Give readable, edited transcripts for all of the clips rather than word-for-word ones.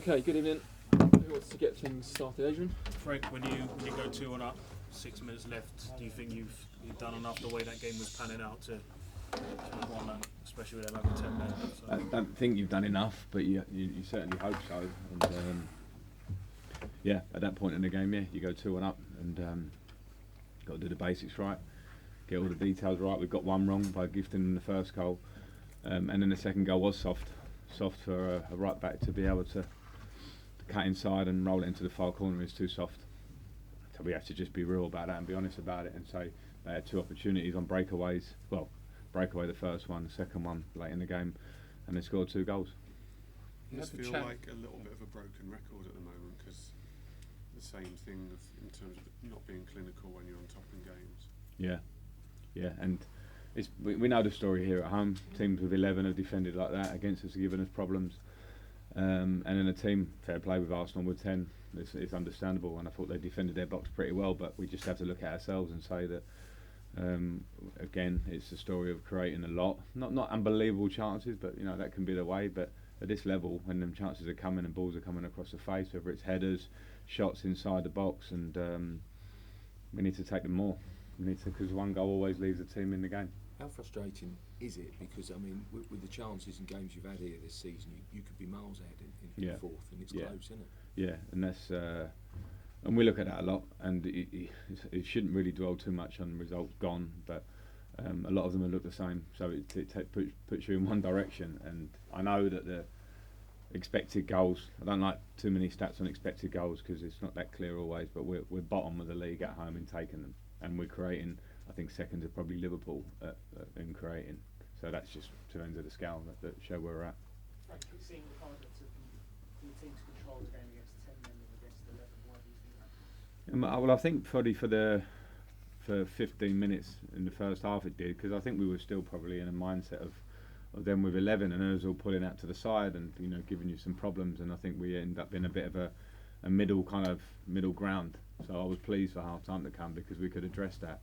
Okay, good evening. Who wants to get things started, Adrian? Frank, when you go 2-1 up, 6 minutes left, do you think you've done enough the way that game was panning out to have won that, especially with 11-10 men? So. I don't think you've done enough, but you certainly hope so. And yeah, at that point in the game, you go 2-1 up, and got to do the basics right, get all the details right. We've got one wrong by gifting the first goal, and then the second goal was soft for a right back to be able to cut inside and roll it into the far corner is too soft. So we have to just be real about that and be honest about it and say they had two opportunities on breakaways. Well, breakaway the first one, the second one late in the game, and they scored 2 goals. It does feel like a little bit of a broken record at the moment, because the same thing in terms of not being clinical when you're on top in games. Yeah, and we know the story here at home. Teams with 11 have defended like that against us, giving us problems. And in a team, fair play with Arsenal with 10, it's understandable, and I thought they defended their box pretty well, but we just have to look at ourselves and say that again, it's a story of creating a lot, not unbelievable chances, but you know that can be the way. But at this level, when them chances are coming and balls are coming across the face, whether it's headers, shots inside the box, and we need to take them more. We need to, because one goal always leaves a team in the game. How frustrating is it? Because I mean, with the chances and games you've had here this season, you could be miles ahead in fourth, and it's close, isn't it? Yeah, and that's and we look at that a lot, and it shouldn't really dwell too much on results gone, but a lot of them look the same, so it puts you in one direction. And I know that the expected goals, I don't like too many stats on expected goals because it's not that clear always, but we're bottom of the league at home in taking them, and we're creating, I think second are probably Liverpool in creating. So that's just 2 ends of the scale that show where we're at. I keep seeing the concept of the teams control the game against 10 men and against 11. Why do you think that? Well, I think probably for 15 minutes in the first half it did, because I think we were still probably in a mindset of them with 11 and us all pulling out to the side and giving you some problems, and I think we end up in a bit of a middle ground. So I was pleased for half time to come because we could address that.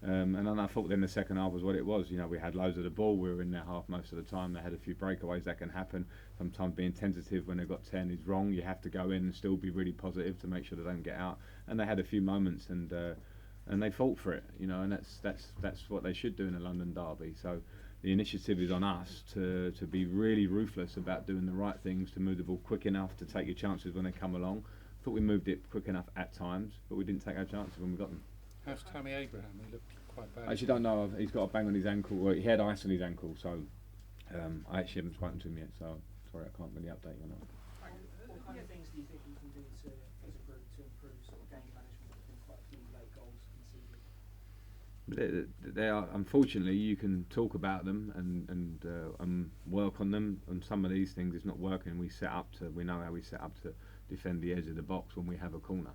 And then I thought then the second half was what it was. We had loads of the ball, we were in their half most of the time. They had a few breakaways, that can happen. Sometimes being tentative when they've got 10 is wrong. You have to go in and still be really positive to make sure they don't get out. And they had a few moments and they fought for it, and that's what they should do in a London derby. So the initiative is on us to be really ruthless about doing the right things, to move the ball quick enough to take your chances when they come along. I thought we moved it quick enough at times, but we didn't take our chances when we got them. How's Tammy Abraham? He looked quite bad. I actually don't know. He's got a bang on his ankle. Well, he had ice on his ankle, so I actually haven't spoken to him yet. So sorry, I can't really update you on that. What kind of things do you think you can do as a group to improve sort of game management? There's been quite a few late goals conceded. They are, unfortunately, you can talk about them and work on them. And some of these things, it's not working. We know how we set up to defend the edge of the box when we have a corner,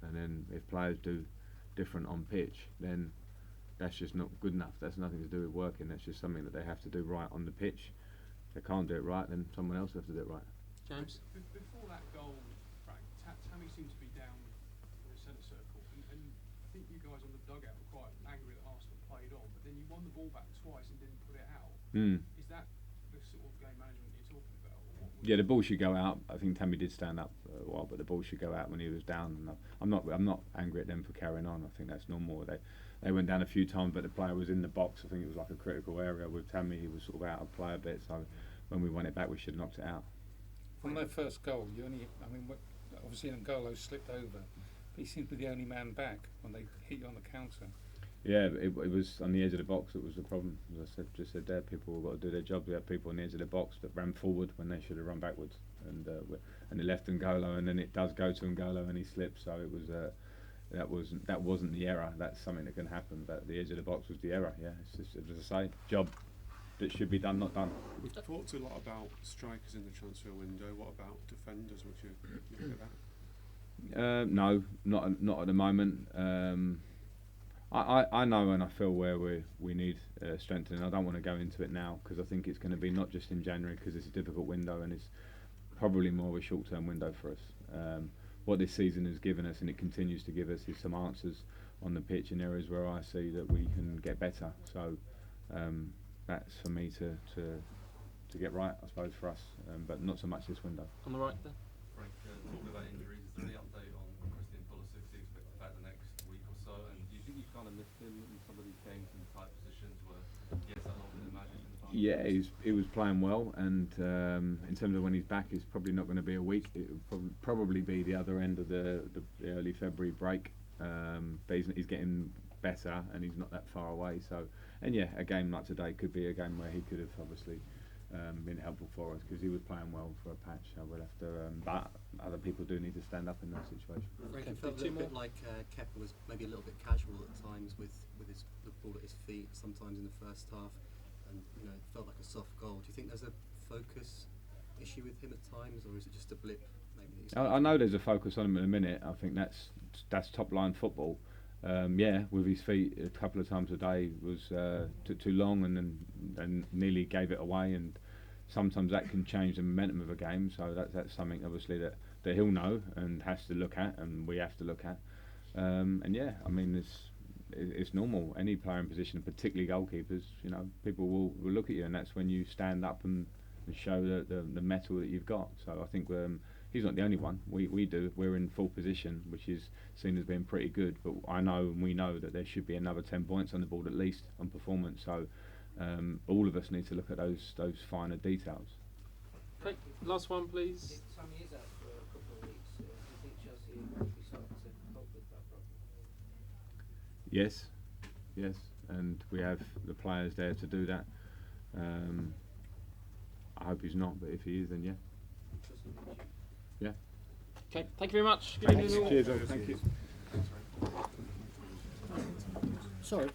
and then if players do different on pitch, then that's just not good enough. That's nothing to do with working. That's just something that they have to do right on the pitch. If they can't do it right, then someone else has to do it right. James? Before that goal, Frank, Tammy seemed to be down in the centre circle, and I think you guys on the dugout were quite angry that Arsenal played on, but then you won the ball back twice and didn't put it out. Is that the sort of game management you're talking about? Yeah, the ball should go out. I think Tammy did stand up a while, but the ball should go out when he was down. And I'm not angry at them for carrying on. I think that's normal. They went down a few times, but the player was in the box. I think it was like a critical area with Tammy. He was sort of out of play a bit. So when we won it back, we should have knocked it out. From their first goal, obviously N'Golo slipped over, but he seemed to be the only man back when they hit you on the counter. Yeah, it was on the edge of the box that was the problem. As I just said there, people have got to do their job. We had people on the edge of the box that ran forward when they should have run backwards, and it left N'Golo, and then it does go to N'Golo and he slips. So it was that wasn't the error. That's something that can happen, but the edge of the box was the error. Yeah, it's just, as I say, job that should be done, not done. We've talked a lot about strikers in the transfer window. What about defenders? Would you look at that? No, not at the moment. I know and I feel where we need strengthening. I don't want to go into it now because I think it's going to be not just in January, because it's a difficult window and it's probably more of a short-term window for us. What this season has given us, and it continues to give us, is some answers on the pitch in areas where I see that we can get better. So that's for me to get right, I suppose, for us, but not so much this window. On the right there. Frank, talking about injuries, is there any update on Christian Pulisic? Do you expect it back the next week or so? And do you think you kind of missed him in some of these games in tight positions where he has that little bit of magic in the final? Yeah, he was playing well, and in terms of when he's back, it's probably not going to be a week. It will probably be the other end of the early February break. But he's getting better, and he's not that far away. So, and yeah, a game like today could be a game where he could have obviously been helpful for us, because he was playing well for a patch. So we'll have to, but other people do need to stand up in that situation. Frank, it felt a little bit like Kepa was maybe a little bit casual at times with the ball at his feet, sometimes in the first half, and you know, it felt like a soft goal. Do you think there's a focus issue with him at times, or is it just a blip? Maybe I know there's a focus on him in a minute. I think that's top line football. Yeah, with his feet a couple of times a day was too long, and nearly gave it away. And sometimes that can change the momentum of a game. So that's something obviously that he'll know and has to look at, and we have to look at. And yeah, I mean it's normal. Any player in position, particularly goalkeepers, you know, people will look at you, and that's when you stand up and show the mettle that you've got. So I think he's not the only one. We do. We're in full position, which is seen as being pretty good. But I know, and we know, that there should be another 10 points on the board at least on performance. So all of us need to look at those finer details. Okay, last one, please. Sammy is out for a couple of weeks. Do you think Chelsea will be starting to cope with that problem? Yes, and we have the players there to do that. I hope he's not, but if he is, then yeah. Yeah. Okay, thank you very much. Good evening all. Cheers, all. Thank you. Sorry.